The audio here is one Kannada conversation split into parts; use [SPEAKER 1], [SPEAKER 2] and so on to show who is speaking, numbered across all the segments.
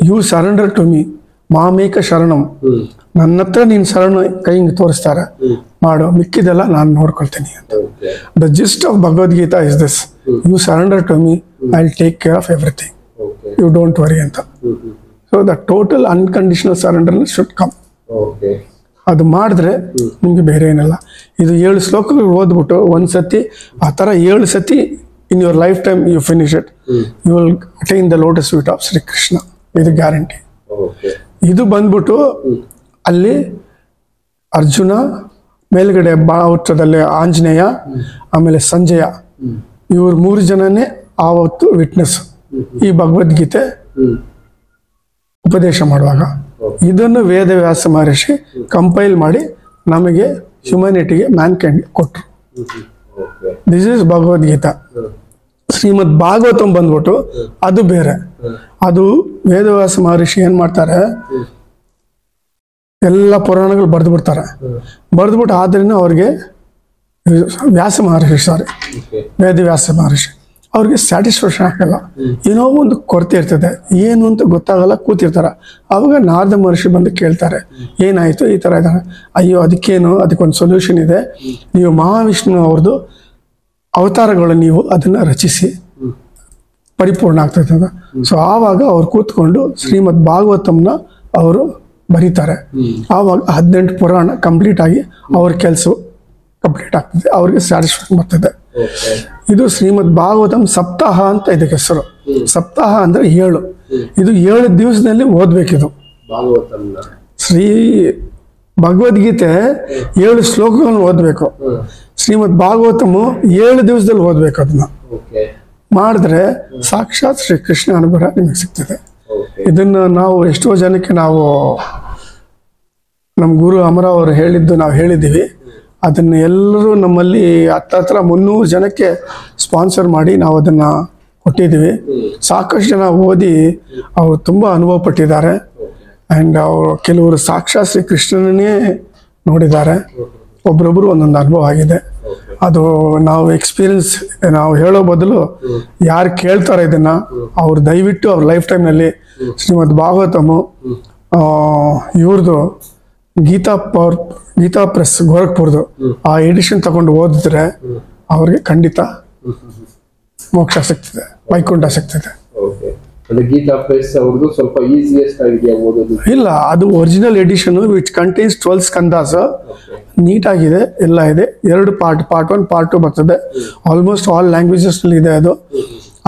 [SPEAKER 1] ಯು ಸರೆಂಡರ್ ಟು ಮೀ ಮಾಮೇಕ ಶರಣಂ, ನನ್ನ ಹತ್ರ ನೀನು ಶರಣ ಕೈ ಹಿಂಗೆ ತೋರಿಸ್ತಾರೆ, ಮಾಡು, ಮಿಕ್ಕಿದೆಲ್ಲ ನಾನು ನೋಡ್ಕೊಳ್ತೀನಿ ಅಂತ. The gist of Bhagavadgita is this: you surrender to me, I will take care of everything, you don't worry ಅಂತ. So the total unconditional surrender should come. ಅದು ಮಾಡಿದ್ರೆ ನಿಮ್ಗೆ ಬೇರೆ ಏನಿಲ್ಲ. ಇದು 7 ಶ್ಲೋಕಗಳು ಓದ್ಬಿಟ್ಟು ಒಂದ್ಸತಿ ಆ ಥರ 7 ಸತಿ in your life time you finish it, you will attain the lotus feet of Shri Krishna. ಇದು ಗ್ಯಾರಂಟಿ. ಇದು ಬಂದ್ಬಿಟ್ಟು ಅಲ್ಲಿ ಅರ್ಜುನ, ಮೇಲ್ಗಡೆ ಬಾಹುತ್ರದಲ್ಲಿ ಆಂಜನೇಯ, ಆಮೇಲೆ ಸಂಜಯ, ಇವ್ರು 3 ಜನನೇ ಆವತ್ತು ವಿಟ್ನೆಸ್ ಈ ಭಗವದ್ಗೀತೆ ಉಪದೇಶ ಮಾಡುವಾಗ. ಇದನ್ನು ವೇದವ್ಯಾಸ ಮಹರ್ಷಿ ಕಂಪೈಲ್ ಮಾಡಿ ನಮಗೆ ಹ್ಯುಮ್ಯಾನಿಟಿಗೆ ಮ್ಯಾನ್ಕೈಂಡ್ ಕೊಟ್ಟರು. This is Bhagavadgita. ಶ್ರೀಮದ್ ಭಾಗವತಂ ಬಂದ್ಬಿಟ್ಟು ಅದು ಬೇರೆ. ಅದು ವೇದವ್ಯಾಸ ಮಹರ್ಷಿ ಏನ್ ಮಾಡ್ತಾರೆ, ಎಲ್ಲ ಪುರಾಣಗಳು ಬರೆದು ಬಿಡ್ತಾರೆ. ಬರೆದ್ಬಿಟ್ಟು ಆದ್ರಿಂದ ಅವ್ರಿಗೆ ವ್ಯಾಸ ಮಹರ್ಷಿ ವೇದವ್ಯಾಸ ಮಹರ್ಷಿ ಅವ್ರಿಗೆ ಸ್ಯಾಟಿಸ್ಫ್ಯಾಕ್ಷನ್ ಆಗಲ್ಲ. ಏನೋ ಒಂದು ಕೊರತೆ ಇರ್ತದೆ, ಏನು ಅಂತ ಗೊತ್ತಾಗಲ್ಲ, ಕೂತಿರ್ತಾರೆ. ಆವಾಗ ನಾರದ ಮಹರ್ಷಿ ಬಂದು ಕೇಳ್ತಾರೆ, ಏನಾಯ್ತು ಈ ಥರ ಇದ್ದಾರೆ. ಅಯ್ಯೋ ಅದಕ್ಕೇನು, ಅದಕ್ಕೊಂದು ಸೊಲ್ಯೂಷನ್ ಇದೆ. ನೀವು ಮಹಾವಿಷ್ಣು ಅವ್ರದ್ದು ಅವತಾರಗಳು ನೀವು ಅದನ್ನ ರಚಿಸಿ ಪರಿಪೂರ್ಣ ಆಗ್ತದೆ. ಸೊ ಆವಾಗ ಅವ್ರು ಕೂತ್ಕೊಂಡು ಶ್ರೀಮದ್ ಭಾಗವತಂನ ಅವರು ಬರೀತಾರೆ. ಆವಾಗ 18 ಪುರಾಣ ಕಂಪ್ಲೀಟ್ ಆಗಿ ಅವ್ರ ಕೆಲಸ ಕಂಪ್ಲೀಟ್ ಆಗ್ತದೆ, ಅವ್ರಿಗೆ ಸ್ಯಾಟಿಸ್ಫ್ಯಾಕ್ಷನ್ ಬರ್ತದೆ. ಇದು ಶ್ರೀಮದ್ ಭಾಗವತಂ ಸಪ್ತಾಹ ಅಂತ ಇದಕ್ಕೆ ಹೆಸರು. ಸಪ್ತಾಹ ಅಂದ್ರೆ 7. ಇದು 7 ದಿವಸದಲ್ಲಿ ಓದ್ಬೇಕಿದು. ಶ್ರೀ ಭಗವದ್ಗೀತೆ 7 ಶ್ಲೋಕಗಳನ್ನು ಓದ್ಬೇಕು. ಶ್ರೀಮದ್ ಭಾಗವತಮು 7 ದಿವಸದಲ್ಲಿ ಓದ್ಬೇಕು. ಅದನ್ನ ಮಾಡಿದ್ರೆ ಸಾಕ್ಷಾತ್ ಶ್ರೀ ಕೃಷ್ಣ ಅನುಗ್ರಹ ನಿಮಗೆ ಸಿಗ್ತದೆ. ಇದನ್ನ ನಾವು ಎಷ್ಟೋ ಜನಕ್ಕೆ ನಾವು ನಮ್ಮ ಗುರು ಅಮರ ಅವರು ಹೇಳಿದ್ದು ನಾವು ಹೇಳಿದ್ದೀವಿ. ಅದನ್ನ ಎಲ್ಲರೂ ನಮ್ಮಲ್ಲಿ ಹತ್ರ 300 ಜನಕ್ಕೆ ಸ್ಪಾನ್ಸರ್ ಮಾಡಿ ನಾವು ಅದನ್ನ ಕೊಟ್ಟಿದ್ದೀವಿ. ಸಾಕಷ್ಟು ಜನ ಓದಿ ಅವರು ತುಂಬಾ ಅನುಭವ ಪಟ್ಟಿದ್ದಾರೆ. ಆ್ಯಂಡ್ ಅವರು ಕೆಲವರು ಸಾಕ್ಷಾತ್ ಶ್ರೀ ಕೃಷ್ಣನೇ ನೋಡಿದ್ದಾರೆ. ಒಬ್ರೊಬ್ರು ಒಂದೊಂದು ಅನುಭವ ಆಗಿದೆ. ಅದು ನಾವು ಎಕ್ಸ್ಪೀರಿಯನ್ಸ್ ನಾವು ಹೇಳೋ ಬದಲು ಯಾರು ಕೇಳ್ತಾರೆ ಇದನ್ನ ಅವ್ರು ದಯವಿಟ್ಟು ಅವ್ರ ಲೈಫ್ ಟೈಮ್ನಲ್ಲಿ ಶ್ರೀಮದ್ ಭಾಗವತಮು ಇವ್ರದ್ದು ಗೀತಾ ಪ್ರೆಸ್ ಗೋರಖ್ಪುರ್ದು ಆ ಎಡಿಷನ್ ತಗೊಂಡು ಓದಿದ್ರೆ ಅವ್ರಿಗೆ ಖಂಡಿತ ಮೋಕ್ಷ ಸಿಗ್ತದೆ, ವೈಕುಂಠ ಸಿಗ್ತದೆ.
[SPEAKER 2] ಗೀತಾ ಪ್ರೆಸ್ ಅವ್ರದ್ದು ಸ್ವಲ್ಪ ಈಸಿಯೆಸ್ಟ್ ಆಗಿದೆಯಾ ಓದೋದು? ಇಲ್ಲ,
[SPEAKER 1] ಅದು ಒರಿಜಿನಲ್ ಎಡಿಷನ್ ವಿಚ್ ಕಂಟೈನ್ಸ್ 12 ಸ್ಕಂದಾಸ್. ನೀಟ್ ಆಗಿದೆ, ಎಲ್ಲ ಇದೆ. 2 ಪಾರ್ಟ್ 1 ಪಾರ್ಟ್ 2 ಬರ್ತದೆ. ಆಲ್ಮೋಸ್ಟ್ ಆಲ್ ಲ್ಯಾಂಗ್ವೇಜಸ್ ನಲ್ಲಿ ಇದೆ.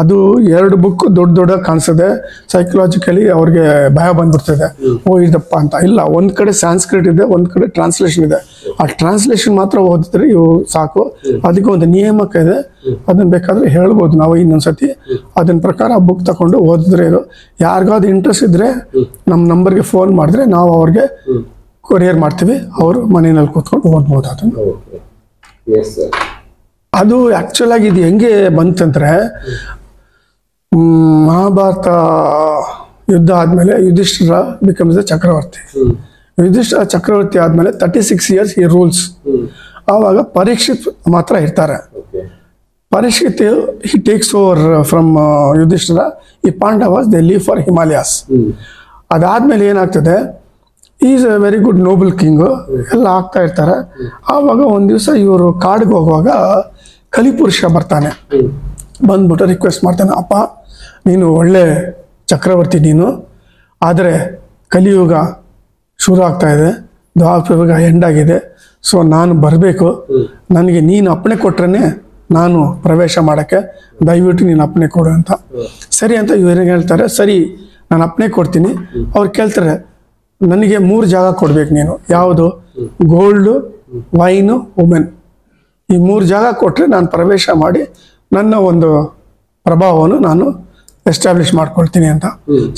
[SPEAKER 1] ಅದು 2 ಬುಕ್ ದೊಡ್ಡ ಕಾಣಿಸ್ತದೆ. ಸೈಕಲಾಜಿಕಲಿ ಅವ್ರಿಗೆ ಭಯ ಬಂದ್ಬಿಡ್ತದೆ, ಓ ಇದಪ್ಪ ಅಂತ. ಇಲ್ಲ, ಒಂದ್ ಕಡೆ ಸಾಂಸ್ಕ್ರಿಟ್ ಇದೆ, ಒಂದ್ ಕಡೆ ಟ್ರಾನ್ಸ್ಲೇಷನ್ ಇದೆ. ಆ ಟ್ರಾನ್ಸ್ಲೇಷನ್ ಮಾತ್ರ ಓದಿದ್ರೆ ಇವು ಸಾಕು. ಅದಕ್ಕೆ ಒಂದು ನಿಯಮಕ ಇದೆ, ಅದನ್ನ ಬೇಕಾದ್ರೆ ಹೇಳ್ಬೋದು ನಾವು ಇನ್ನೊಂದ್ಸತಿ. ಅದನ್ನ ಪ್ರಕಾರ ಆ ಬುಕ್ ತಗೊಂಡು ಓದಿದ್ರೆ ಇದು ಯಾರಿಗಾದ್ರು ಇಂಟ್ರೆಸ್ಟ್ ಇದ್ರೆ ನಮ್ಮ ನಂಬರ್ಗೆ ಫೋನ್ ಮಾಡಿದ್ರೆ ನಾವು ಅವ್ರಿಗೆ ಕೊರಿಯರ್ ಮಾಡ್ತೀವಿ. ಅವರು ಮನೆಯಲ್ಲಿ ಕೂತ್ಕೊಂಡು ಓದ್ಬೋದು ಅದನ್ನು. ಅದು ಆಕ್ಚುಲ್ ಆಗಿ ಇದು ಹೆಂಗೆ ಬಂತಂದ್ರೆ, ಮಹಾಭಾರತ ಯುದ್ಧ ಆದ್ಮೇಲೆ ಯುಧಿಷ್ಠಿರ ಬಿಕಮ್ಸ್ ದ ಚಕ್ರವರ್ತಿ. ಯುಧಿಷ್ಠಿರ ಚಕ್ರವರ್ತಿ ಆದ್ಮೇಲೆ 36 years ಈ ರೂಲ್ಸ್. ಆವಾಗ ಪರೀಕ್ಷಿತ್ ಮಾತ್ರ ಇರ್ತಾರೆ. Parikshit he takes over from Yudhishthira. ಈ Pandavas they leave for Himalayas. ಅದಾದ್ಮೇಲೆ ಏನಾಗ್ತದೆ, is a very good noble king, ಎಲ್ಲ ಆಗ್ತಾ ಇರ್ತಾರೆ. ಆವಾಗ ಒಂದ್ ದಿವಸ ಇವರು ಕಾಡಿಗೆ ಹೋಗುವಾಗ ಕಲಿಪುರುಷ ಬರ್ತಾನೆ. ಬಂದ್ಬಿಟ್ಟು ರಿಕ್ವೆಸ್ಟ್ ಮಾಡ್ತಾನೆ, ಅಪ್ಪ ನೀನು ಒಳ್ಳೆ ಚಕ್ರವರ್ತಿ ನೀನು, ಆದರೆ ಕಲಿಯುಗ ಶುರು ಆಗ್ತಾ ಇದೆ, ದ್ವಾಪರಯುಗ ಎಂಡ್ ಆಗಿದೆ. ಸೊ ನಾನು ಬರಬೇಕು, ನನಗೆ ನೀನು ಅಪ್ಪಣೆ ಕೊಟ್ರೆ ನಾನು ಪ್ರವೇಶ ಮಾಡೋಕ್ಕೆ, ದಯವಿಟ್ಟು ನೀನು ಅಪ್ಪಣೆ ಕೊಡು ಅಂತ. ಸರಿ ಅಂತ ಇವ್ರಿಗೆ ಹೇಳ್ತಾರೆ. ಸರಿ ನಾನು ಅಪ್ಪಣೆ ಕೊಡ್ತೀನಿ. ಅವ್ರು ಕೇಳ್ತಾರೆ, ನನಗೆ 3 ಜಾಗ ಕೊಡ್ಬೇಕು ನೀನು. ಯಾವುದು? Gold, wine, women. ಈ 3 ಜಾಗ ಕೊಟ್ಟರೆ ನಾನು ಪ್ರವೇಶ ಮಾಡಿ ನನ್ನ ಒಂದು ಪ್ರಭಾವವನ್ನು ನಾನು ಎಸ್ಟಾಬ್ಲಿಷ್ ಮಾಡ್ಕೊಳ್ತೀನಿ ಅಂತ.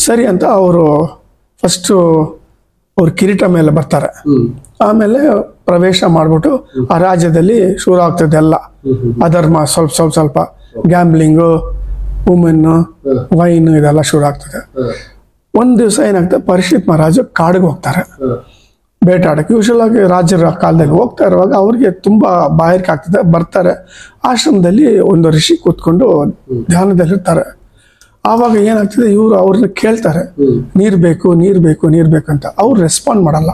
[SPEAKER 1] ಸರಿ ಅಂತ ಅವರು ಫಸ್ಟು ಅವ್ರ ಕಿರೀಟ ಮೇಲೆ ಬರ್ತಾರೆ. ಆಮೇಲೆ ಪ್ರವೇಶ ಮಾಡ್ಬಿಟ್ಟು ಆ ರಾಜ್ಯದಲ್ಲಿ ಶುರು ಆಗ್ತದೆ ಎಲ್ಲ ಅಧರ್ಮ, ಸ್ವಲ್ಪ ಗ್ಯಾಂಬ್ಲಿಂಗು, ವುಮೆನ್ನು, ವೈನ್ ಇದೆಲ್ಲ ಶುರು ಆಗ್ತದೆ. ಒಂದ್ ದಿವಸ ಏನಾಗ್ತದೆ, ಪರೀಕ್ಷಿತ್ ಮಹಾರಾಜು ಕಾಡಿಗೆ ಹೋಗ್ತಾರೆ ಬೇಟಾಡಕ್ಕೆ. ಯೂಶಲ್ ಆಗಿ ರಾಜರ ಕಾಲದಲ್ಲಿ ಹೋಗ್ತಾ ಇರುವಾಗ ಅವ್ರಿಗೆ ತುಂಬಾ ಬಾಯಾರಿಕೆ ಆಗ್ತದೆ. ಬರ್ತಾರೆ, ಆಶ್ರಮದಲ್ಲಿ ಒಂದು ಋಷಿ ಕೂತ್ಕೊಂಡು ಧ್ಯಾನದಲ್ಲಿರ್ತಾರೆ. ಆವಾಗ ಏನಾಗ್ತದೆ, ಇವರು ಅವ್ರನ್ನ ಕೇಳ್ತಾರೆ ನೀರು ಬೇಕು ನೀರು ಬೇಕು ನೀರು ಬೇಕಂತ. ಅವ್ರು ರೆಸ್ಪಾಂಡ್ ಮಾಡಲ್ಲ.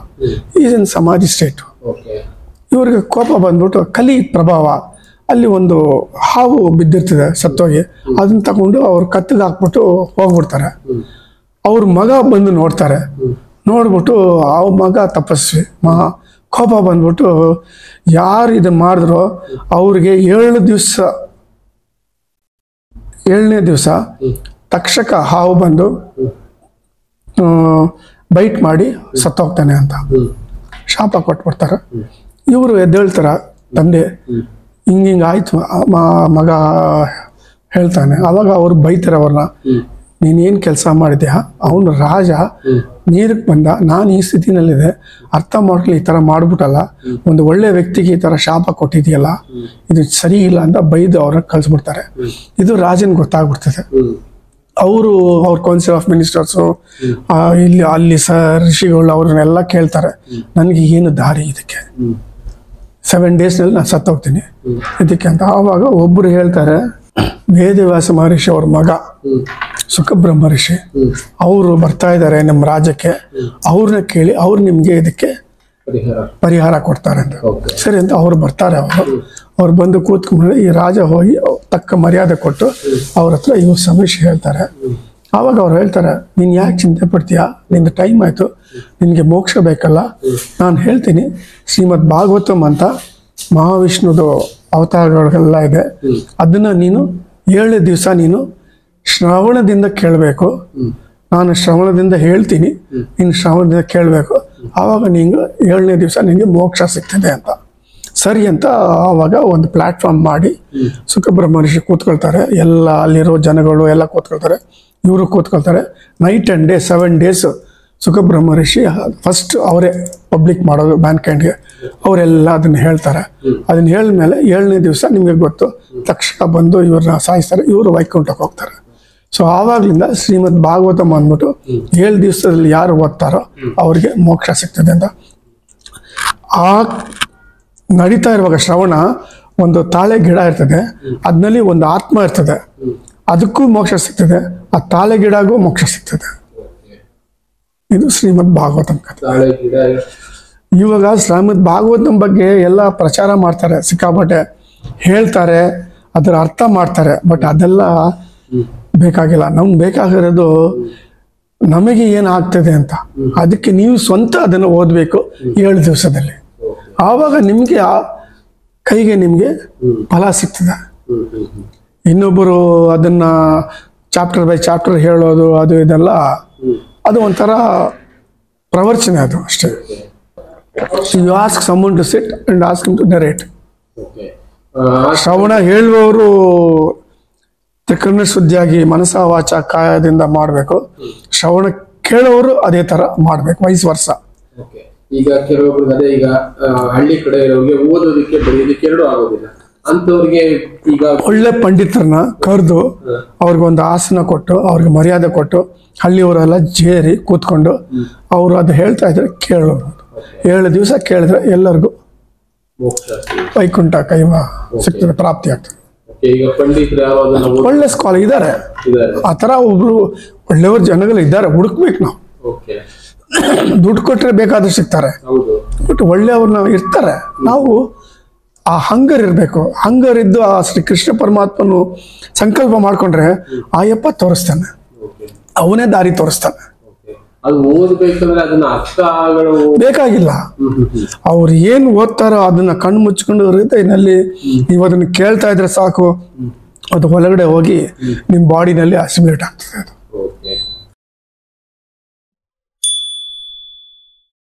[SPEAKER 1] ಈಗಿನ ಸಮಾಧಿ ಸ್ಟೇಟು. ಇವ್ರಿಗೆ ಕೋಪ ಬಂದ್ಬಿಟ್ಟು ಕಲಿ ಪ್ರಭಾವ, ಅಲ್ಲಿ ಒಂದು ಹಾವು ಬಿದ್ದಿರ್ತದೆ ಸತ್ತೋಗಿ, ಅದನ್ನ ತಗೊಂಡು ಅವ್ರ ಕತ್ತಿಗೆ ಹಾಕ್ಬಿಟ್ಟು ಹೋಗ್ಬಿಡ್ತಾರೆ. ಅವ್ರ ಮಗ ಬಂದು ನೋಡ್ತಾರೆ. ನೋಡ್ಬಿಟ್ಟು ಆ ಮಗ ತಪಸ್ವಿ ಕೋಪ ಬಂದ್ಬಿಟ್ಟು ಯಾರು ಇದನ್ನ ಮಾಡಿದ್ರೋ ಅವ್ರಿಗೆ 7ನೇ ದಿವಸ ತಕ್ಷಕ ಹಾವು ಬಂದು ಬೈಟ್ ಮಾಡಿ ಸತ್ತೋಗ್ತಾನೆ ಅಂತ ಶಾಪ ಕೊಟ್ಬಿಡ್ತಾರೆ. ಇವರು ಎದ್ದೇಳ್ತಾರ, ತಂದೆ ಹಿಂಗಿಂಗ್ ಆಯ್ತು ಮಗ ಹೇಳ್ತಾನೆ. ಅವಾಗ ಅವ್ರು ಬೈತಾರೆ ಅವ್ರನ್ನ, ನೀನೇನು ಕೆಲಸ ಮಾಡಿದ್ಯಾ? ಅವನು ರಾಜ ನೀರಿಗೆ ಬಂದ, ನಾನು ಈ ಸ್ಥಿತಿನಲ್ಲಿದೆ, ಅರ್ಥ ಮಾಡ್ಕೊಳ್ಳಿ, ಈ ಥರ ಮಾಡ್ಬಿಟ್ಟಲ್ಲ, ಒಂದು ಒಳ್ಳೆ ವ್ಯಕ್ತಿಗೆ ಈ ಥರ ಶಾಪ ಕೊಟ್ಟಿದೆಯಲ್ಲ, ಇದು ಸರಿ ಇಲ್ಲ ಅಂತ ಬೈದು ಅವ್ರನ್ನ ಕಳಿಸ್ಬಿಡ್ತಾರೆ. ಇದು ರಾಜನ್ ಗೊತ್ತಾಗ್ಬಿಡ್ತದೆ. ಅವ್ರ ಕೌನ್ಸಿಲ್ ಆಫ್ ಮಿನಿಸ್ಟರ್ಸು ಅಲ್ಲಿ ಋಷಿಗಳು ಅವ್ರನ್ನೆಲ್ಲ ಕೇಳ್ತಾರೆ, ನನಗೆ ಏನು ದಾರಿ ಇದಕ್ಕೆ, 7 ಡೇಸ್ನಲ್ಲಿ ನಾನು ಸತ್ತೋಗ್ತೀನಿ ಇದಕ್ಕೆ ಅಂತ. ಆವಾಗ ಒಬ್ಬರು ಹೇಳ್ತಾರೆ, ವೇದವ್ಯಾಸ ಮಹರ್ಷಿ ಅವ್ರ ಮಗ ಸುಖಬ್ರಹ್ಮ ಋಷಿ ಅವರು ಬರ್ತಾ ಇದ್ದಾರೆ ನಮ್ಮ ರಾಜ್ಯಕ್ಕೆ, ಅವ್ರನ್ನ ಕೇಳಿ ಅವ್ರು ನಿಮ್ಗೆ ಇದಕ್ಕೆ ಪರಿಹಾರ ಕೊಡ್ತಾರೆ ಅಂತ. ಸರಿ ಅಂತ ಅವ್ರು ಬರ್ತಾರೆ. ಅವ್ರು ಬಂದು ಕೂತ್ಕೊಂಡು ಈ ರಾಜ ಹೋಗಿ ತಕ್ಕ ಮರ್ಯಾದೆ ಕೊಟ್ಟು ಅವ್ರ ಹತ್ರ ಇವ್ರ ಸಮಸ್ಯೆ ಹೇಳ್ತಾರೆ. ಆವಾಗ ಅವ್ರು ಹೇಳ್ತಾರೆ, ನೀನು ಯಾಕೆ ಚಿಂತೆ ಪಡ್ತೀಯಾ, ನಿಂದು ಟೈಮ್ ಆಯ್ತು, ನಿನಗೆ ಮೋಕ್ಷ ಬೇಕಲ್ಲ, ನಾನು ಹೇಳ್ತೀನಿ. ಶ್ರೀಮದ್ ಭಾಗವತಂ ಅಂತ ಮಹಾವಿಷ್ಣುದು ಅವತಾರಗಳೆಲ್ಲ ಇದೆ, ಅದನ್ನ ನೀನು 7 ದಿವಸ ನೀನು ಶ್ರವಣದಿಂದ ಕೇಳಬೇಕು. ನಾನು ಶ್ರವಣದಿಂದ ಹೇಳ್ತೀನಿ, ನೀನು ಶ್ರವಣದಿಂದ ಕೇಳಬೇಕು. ಆವಾಗ ನಿಂಗೆ 7ನೇ ದಿವಸ ನಿನಗೆ ಮೋಕ್ಷ ಸಿಗ್ತದೆ ಅಂತ. ಸರಿ ಅಂತ ಆವಾಗ ಒಂದು ಪ್ಲಾಟ್ಫಾರ್ಮ್ ಮಾಡಿ ಸುಖಬ್ರಹ್ಮ ಋಷಿ ಕೂತ್ಕೊಳ್ತಾರೆ. ಎಲ್ಲ ಅಲ್ಲಿರೋ ಜನಗಳು ಎಲ್ಲ ಕೂತ್ಕೊಳ್ತಾರೆ, ಇವರು ಕೂತ್ಕೊಳ್ತಾರೆ. Night and day 7 days Sukabrahma Rishi first ಅವರೇ ಪಬ್ಲಿಕ್ ಮಾಡೋದು ಮ್ಯಾನ್ಕೈಂಡ್ಗೆ. ಅವರೆಲ್ಲ ಅದನ್ನ ಹೇಳ್ತಾರೆ. ಅದನ್ನ ಹೇಳಿದ್ಮೇಲೆ 7ನೇ ದಿವಸ ನಿಮಗೆ ಗೊತ್ತು, ತಕ್ಷಣ ಬಂದು ಇವ್ರನ್ನ ಸಾಯಿಸ್ತಾರೆ, ಇವರು ವೈಕುಂಠಕ್ಕೆ ಹೋಗ್ತಾರೆ. ಸೊ ಆವಾಗ್ಲಿಂದ ಶ್ರೀಮದ್ ಭಾಗವತಂ ಅಂದ್ಬಿಟ್ಟು 7 ದಿವಸದಲ್ಲಿ ಯಾರು ಓದ್ತಾರೋ ಅವ್ರಿಗೆ ಮೋಕ್ಷ ಸಿಗ್ತದೆ ಅಂತ. ಆ ನಡೀತಾ ಇರುವಾಗ ಶ್ರವಣ, ಒಂದು ತಾಳೆ ಗಿಡ ಇರ್ತದೆ, ಅದ್ನಲ್ಲಿ ಒಂದು ಆತ್ಮ ಇರ್ತದೆ, ಅದಕ್ಕೂ ಮೋಕ್ಷ ಸಿಗ್ತದೆ, ಆ ತಾಳೆ ಗಿಡಗೂ ಮೋಕ್ಷ ಸಿಗ್ತದೆ. ಇದು ಶ್ರೀಮದ್ ಭಾಗವತಂ ಕಥೆ. ಇವಾಗ ಶ್ರೀಮದ್ ಭಾಗವತಂ ಬಗ್ಗೆ ಎಲ್ಲ ಪ್ರಚಾರ ಮಾಡ್ತಾರೆ, ಸಿಕ್ಕಾಪಟ್ಟೆ ಹೇಳ್ತಾರೆ, ಅದರ ಅರ್ಥ ಮಾಡ್ತಾರೆ. ಬಟ್ ಅದೆಲ್ಲ ಬೇಕಾಗಿಲ್ಲ. ನಮ್ಗೆ ಬೇಕಾಗಿರೋದು ನಮಗೆ ಏನಾಗ್ತದೆ ಅಂತ. ಅದಕ್ಕೆ ನೀವು ಸ್ವಂತ ಅದನ್ನು ಓದಬೇಕು 7 ದಿವಸದಲ್ಲಿ. ಆವಾಗ ನಿಮಗೆ ಕೈಗೆ ನಿಮಗೆ ಫಲ ಸಿಗ್ತದೆ. ಇನ್ನೊಬ್ಬರು ಅದನ್ನ ಚಾಪ್ಟರ್ ಬೈ ಚಾಪ್ಟರ್ ಹೇಳೋದು ಅದು ಇದೆಲ್ಲ ಅದು ಒಂಥರ ಪ್ರವಚನ, ಅದು ಅಷ್ಟೇ. You ask someone to sit and ask him to narrate. ಶ್ರವಣ ಹೇಳುವವರು ತ್ರಿಕರಣ ಶುದ್ಧಿಯಾಗಿ ಮನಸ ವಾಚ ಕಾಯದಿಂದ ಮಾಡಬೇಕು. ಶ್ರವಣ ಕೇಳೋರು ಅದೇ ತರ ಮಾಡ್ಬೇಕು, ವೈಸ್ ವರ್ಷ.
[SPEAKER 2] ಈಗ ಕೆಲವೊಬ್ರಿಗೆ ಅದೇ, ಈಗ ಹಳ್ಳಿ ಕಡೆ ಇರೋರಿಗೆ ಓದೋದಕ್ಕೆ ಬರೆಯೋದಕ್ಕೆ 2 ಆಗೋದಿಲ್ಲ ಅಂತವ್ರಿಗೆ ಈಗ
[SPEAKER 1] ಒಳ್ಳೆ ಪಂಡಿತರನ್ನ ಕರೆದು ಅವ್ರಿಗೆ ಒಂದು ಆಸನ ಕೊಟ್ಟು ಅವ್ರಿಗೆ ಮರ್ಯಾದೆ ಕೊಟ್ಟು ಹಳ್ಳಿಯವರೆಲ್ಲ ಜೇರಿ ಕೂತ್ಕೊಂಡು ಅವರು ಅದು ಹೇಳ್ತಾ ಇದ್ರೆ ಕೇಳೋದು. 7 ದಿವಸ ಕೇಳಿದ್ರೆ ಎಲ್ಲರಿಗೂ ವೈಕುಂಠ ಕೈವ ಸಿಗ್ತದೆ, ಪ್ರಾಪ್ತಿ ಆಗ್ತದೆ.
[SPEAKER 2] ಈಗ ಪಂಡಿತರು
[SPEAKER 1] ಒಳ್ಳೆ ಸ್ಕಾಲರ್ ಇದ್ದಾರೆ, ಆ ತರ ಒಬ್ರು ಒಳ್ಳೆಯವ್ರ ಜನಗಳು ಇದ್ದಾರೆ, ಹುಡುಕ್ಬೇಕು ನಾವು. ದುಡ್ಡು ಕೊಟ್ರೆ ಬೇಕಾದ್ರೂ ಸಿಗ್ತಾರೆ, ಬಟ್ ಒಳ್ಳೆಯವ್ರನ್ನ ಇರ್ತಾರೆ. ನಾವು ಆ ಹಂಗರ್ ಇರಬೇಕು. ಹಂಗರ್ ಇದ್ದು ಆ ಶ್ರೀ ಕೃಷ್ಣ ಪರಮಾತ್ಮನು ಸಂಕಲ್ಪ ಮಾಡ್ಕೊಂಡ್ರೆ ಆಯಪ್ಪ ತೋರಿಸ್ತಾನೆ, ಅವನೇ ದಾರಿ ತೋರಿಸ್ತಾನೆ. ಬೇಕಾಗಿಲ್ಲ. ಅವ್ರು ಏನ್ ಓದ್ತಾರೋ ಅದನ್ನ ಕಣ್ಣು ಮುಚ್ಕೊಂಡು ಹೃದಯದಲ್ಲಿ ನೀವು ಅದನ್ನ ಕೇಳ್ತಾ ಇದ್ರೆ ಸಾಕು, ಅದು ಒಳಗಡೆ ಹೋಗಿ ನಿಮ್ ಬಾಡಿನಲ್ಲಿ ಅಸಿಮಿಲೇಟ್ ಆಗ್ತದೆ.